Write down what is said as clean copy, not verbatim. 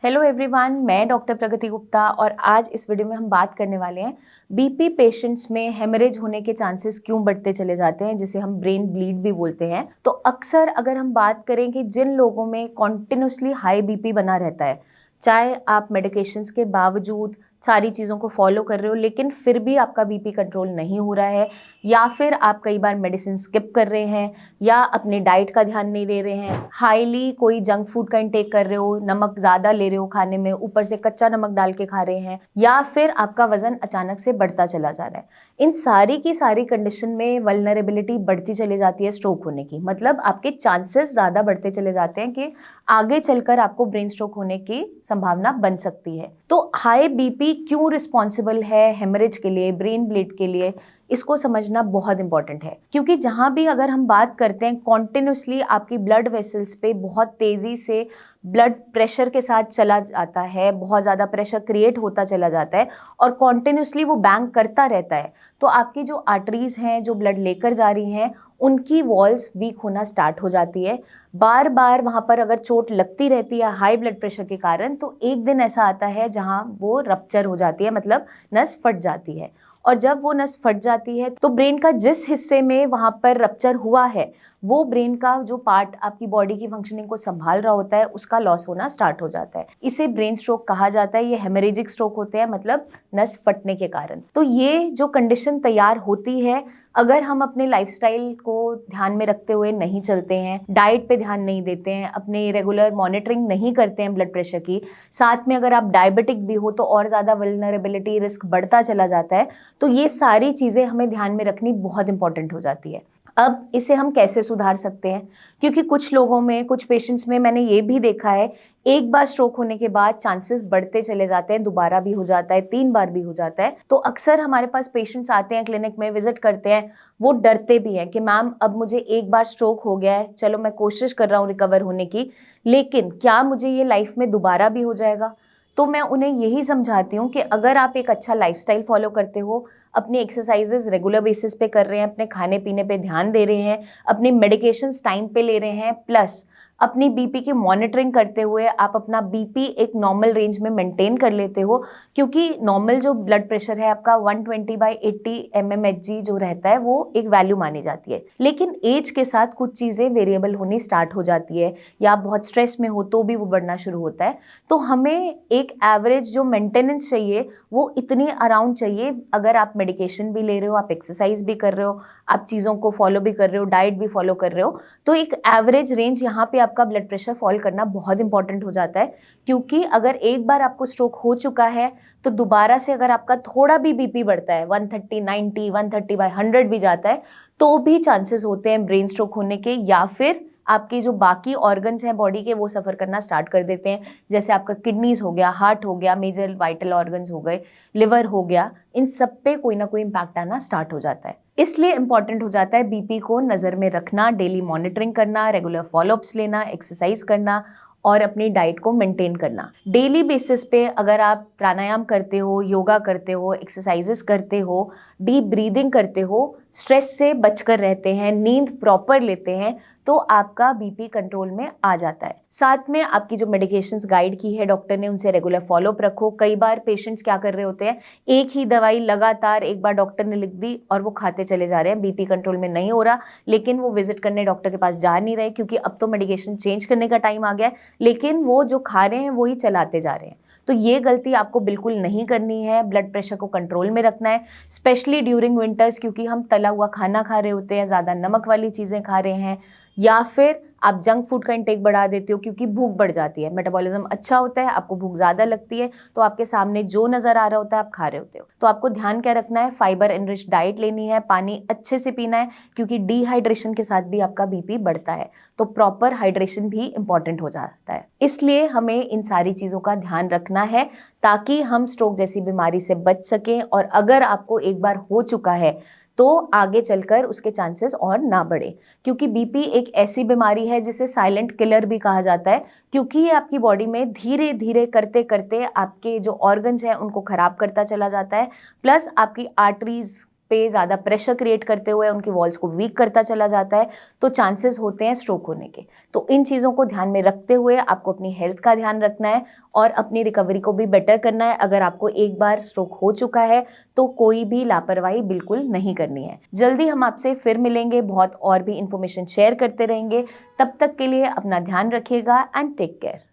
Hello everyone, मैं doctor प्रगति गुप्ता और आज इस वीडियो में हम बात करने वाले हैं बीपी पेशेंट्स में हेमरेज होने के चांसेस क्यों बढ़ते चले जाते हैं, जिसे हम ब्रेन ब्लीड भी बोलते हैं। तो अक्सर अगर हम बात करें कि जिन लोगों में कॉन्टिन्यूसली हाई बीपी बना रहता है, चाहे आप मेडिकेशंस के बावजूद सारी चीज़ों को फॉलो कर रहे हो लेकिन फिर भी आपका बीपी कंट्रोल नहीं हो रहा है, या फिर आप कई बार मेडिसिन स्किप कर रहे हैं या अपने डाइट का ध्यान नहीं दे रहे हैं, हाईली कोई जंक फूड का इंटेक कर रहे हो, नमक ज़्यादा ले रहे हो खाने में, ऊपर से कच्चा नमक डाल के खा रहे हैं, या फिर आपका वजन अचानक से बढ़ता चला जा रहा है। इन सारी की सारी कंडीशन में वल्नरेबिलिटी बढ़ती चली जाती है स्ट्रोक होने की। मतलब आपके चांसेस ज़्यादा बढ़ते चले जाते हैं कि आगे चलकर आपको ब्रेन स्ट्रोक होने की संभावना बन सकती है। तो हाई बीपी क्यों रिस्पॉन्सिबल है हेमरेज के लिए, ब्रेन ब्लीड के लिए, इसको समझना बहुत इंपॉर्टेंट है। क्योंकि जहां भी अगर हम बात करते हैं कॉन्टिन्यूसली आपकी ब्लड वेसल्स पे बहुत तेजी से ब्लड प्रेशर के साथ चला जाता है, बहुत ज़्यादा प्रेशर क्रिएट होता चला जाता है और कॉन्टिन्यूसली वो बैंग करता रहता है, तो आपकी जो आर्टरीज हैं जो ब्लड लेकर जा रही हैं उनकी वॉल्स वीक होना स्टार्ट हो जाती है। बार बार वहाँ पर अगर चोट लगती रहती है हाई ब्लड प्रेशर के कारण, तो एक दिन ऐसा आता है जहाँ वो रप्चर हो जाती है, मतलब नस फट जाती है। और जब वो नस फट जाती है तो ब्रेन का जिस हिस्से में वहाँ पर रप्चर हुआ है वो ब्रेन का जो पार्ट आपकी बॉडी की फंक्शनिंग को संभाल रहा होता है उसका लॉस होना स्टार्ट हो जाता है। इसे ब्रेन स्ट्रोक कहा जाता है। ये हेमरेजिक स्ट्रोक होते हैं, मतलब नस फटने के कारण। तो ये जो कंडीशन तैयार होती है, अगर हम अपने लाइफस्टाइल को ध्यान में रखते हुए नहीं चलते हैं, डाइट पे ध्यान नहीं देते हैं, अपने रेगुलर मॉनिटरिंग नहीं करते हैं ब्लड प्रेशर की, साथ में अगर आप डायबिटिक भी हो तो और ज़्यादा वल्नरेबिलिटी रिस्क बढ़ता चला जाता है। तो ये सारी चीज़ें हमें ध्यान में रखनी बहुत इंपॉर्टेंट हो जाती है। अब इसे हम कैसे सुधार सकते हैं? क्योंकि कुछ लोगों में, कुछ पेशेंट्स में मैंने ये भी देखा है, एक बार स्ट्रोक होने के बाद चांसेस बढ़ते चले जाते हैं, दोबारा भी हो जाता है, 3 बार भी हो जाता है। तो अक्सर हमारे पास पेशेंट्स आते हैं, क्लिनिक में विजिट करते हैं, वो डरते भी हैं कि मैम अब मुझे एक बार स्ट्रोक हो गया है, चलो मैं कोशिश कर रहा हूँ रिकवर होने की, लेकिन क्या मुझे ये लाइफ में दोबारा भी हो जाएगा? तो मैं उन्हें यही समझाती हूँ कि अगर आप एक अच्छा लाइफस्टाइल फॉलो करते हो, अपनी एक्सरसाइजेज रेगुलर बेसिस पे कर रहे हैं, अपने खाने पीने पे ध्यान दे रहे हैं, अपनी मेडिकेशंस टाइम पे ले रहे हैं, प्लस अपनी बीपी की मॉनिटरिंग करते हुए आप अपना बीपी एक नॉर्मल रेंज में मेंटेन कर लेते हो, क्योंकि नॉर्मल जो ब्लड प्रेशर है आपका 120/80 mmHg जो रहता है वो एक वैल्यू मानी जाती है। लेकिन एज के साथ कुछ चीज़ें वेरिएबल होनी स्टार्ट हो जाती है, या आप बहुत स्ट्रेस में हो तो भी वो बढ़ना शुरू होता है। तो हमें एक एवरेज जो मेंटेनेंस चाहिए वो इतनी अराउंड चाहिए। अगर आप मेडिकेशन भी ले रहे हो, आप एक्सरसाइज भी कर रहे हो, आप चीज़ों को फॉलो भी कर रहे हो, डाइट भी फॉलो कर रहे हो, तो एक एवरेज रेंज यहाँ पे आपका ब्लड प्रेशर फॉल करना बहुत इंपॉर्टेंट हो जाता है। क्योंकि अगर एक बार आपको स्ट्रोक हो चुका है तो दोबारा से अगर आपका थोड़ा भी बीपी बढ़ता है, 130, 90, 130/100 भी जाता है, तो भी चांसेस होते हैं ब्रेन स्ट्रोक होने के, या फिर आपके जो बाकी ऑर्गन्स हैं बॉडी के वो सफ़र करना स्टार्ट कर देते हैं। जैसे आपका किडनीज हो गया, हार्ट हो गया, मेजर वाइटल ऑर्गन्स हो गए, लिवर हो गया, इन सब पे कोई ना कोई इम्पैक्ट आना स्टार्ट हो जाता है। इसलिए इंपॉर्टेंट हो जाता है बीपी को नज़र में रखना, डेली मॉनिटरिंग करना, रेगुलर फॉलोअप्स लेना, एक्सरसाइज करना और अपनी डाइट को मेंटेन करना। डेली बेसिस पे अगर आप प्राणायाम करते हो, योगा करते हो, एक्सरसाइजेस करते हो, डीप ब्रीदिंग करते हो, स्ट्रेस से बचकर रहते हैं, नींद प्रॉपर लेते हैं, तो आपका बीपी कंट्रोल में आ जाता है। साथ में आपकी जो मेडिकेशंस गाइड की है डॉक्टर ने, उनसे रेगुलर फॉलोअप रखो। कई बार पेशेंट्स क्या कर रहे होते हैं, एक ही दवाई लगातार एक बार डॉक्टर ने लिख दी और वो खाते चले जा रहे हैं, बीपी कंट्रोल में नहीं हो रहा, लेकिन वो विजिट करने डॉक्टर के पास जा नहीं रहे क्योंकि अब तो मेडिकेशन चेंज करने का टाइम आ गया है, लेकिन वो जो खा रहे हैं वही चलाते जा रहे हैं। तो ये गलती आपको बिल्कुल नहीं करनी है। ब्लड प्रेशर को कंट्रोल में रखना है, स्पेशली ड्यूरिंग विंटर्स, क्योंकि हम तला हुआ खाना खा रहे होते हैं, ज़्यादा नमक वाली चीज़ें खा रहे हैं, या फिर आप जंक फूड का इंटेक बढ़ा देते हो क्योंकि भूख बढ़ जाती है। मेटाबॉलिज्म अच्छा होता है, आपको भूख ज़्यादा लगती है, तो आपके सामने जो नज़र आ रहा होता है आप खा रहे होते हो। तो आपको ध्यान क्या रखना है, फाइबर एनरिच डाइट लेनी है, पानी अच्छे से पीना है, क्योंकि डिहाइड्रेशन के साथ भी आपका बीपी बढ़ता है, तो प्रॉपर हाइड्रेशन भी इंपॉर्टेंट हो जाता है। इसलिए हमें इन सारी चीज़ों का ध्यान रखना है ताकि हम स्ट्रोक जैसी बीमारी से बच सकें, और अगर आपको एक बार हो चुका है तो आगे चलकर उसके चांसेस और ना बढ़े। क्योंकि बीपी एक ऐसी बीमारी है जिसे साइलेंट किलर भी कहा जाता है, क्योंकि ये आपकी बॉडी में धीरे धीरे करते करते आपके जो ऑर्गन्स हैं उनको खराब करता चला जाता है, प्लस आपकी आर्टरीज पे ज़्यादा प्रेशर क्रिएट करते हुए उनकी वॉल्स को वीक करता चला जाता है, तो चांसेस होते हैं स्ट्रोक होने के। तो इन चीज़ों को ध्यान में रखते हुए आपको अपनी हेल्थ का ध्यान रखना है और अपनी रिकवरी को भी बेटर करना है। अगर आपको एक बार स्ट्रोक हो चुका है तो कोई भी लापरवाही बिल्कुल नहीं करनी है। जल्दी हम आपसे फिर मिलेंगे, बहुत और भी इंफॉर्मेशन शेयर करते रहेंगे। तब तक के लिए अपना ध्यान रखिएगा एंड टेक केयर।